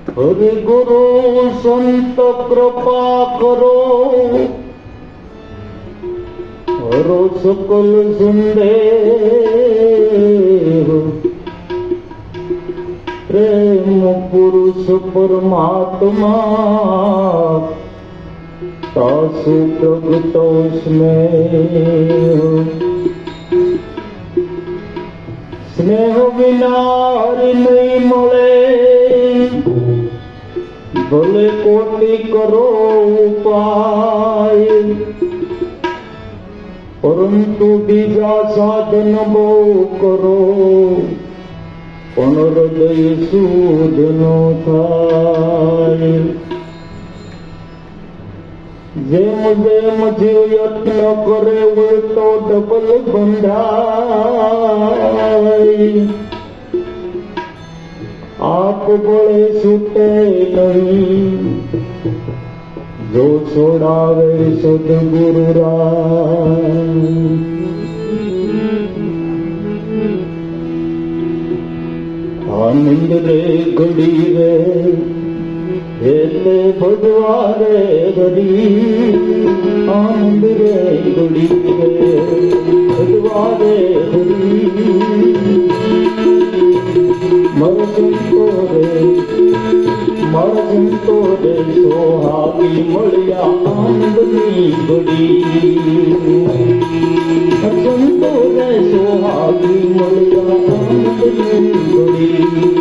હરિ ગુરુ સંત કૃપા કરો, હરો સકલ સંદેહ, પ્રેમ પુરુષ પરમાત્મા, તાસુ પ્રગટો સ્નેહ. સ્નેહ વિના હરિ નહીં મળે, ભલે કોટી કરો ઉપાય, પરંતુ બીજા સાધન બહુ કરો, પણ હૃદય શુદ્ધ ન થાય. જેમ જેમ જીવ યત્ન કરે ઉલટો ડબલ બંધાય, આપ બળે છૂટે નહીં, જો છોડાવે સદગુરુ રાય. આનંદ રે ઘડી રે એટલે ભજવા રે ઘડી, આનંદ રે ઘડી રે ભજવા રે ઘડી. મારા સંતો રે સોહાગી મળ્યા આનંદની ઘડી, સંતો રે સોહાગી મળ્યા આનંદની ઘડી.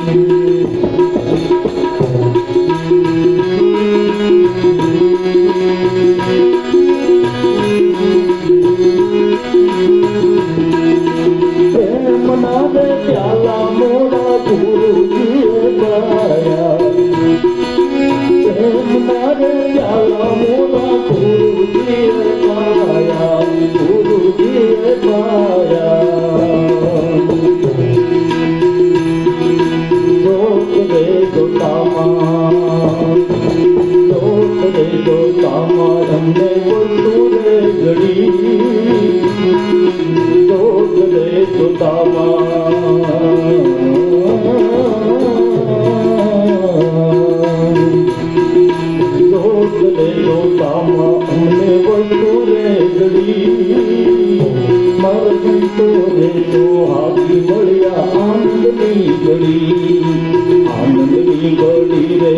આનંદની ઘડી રે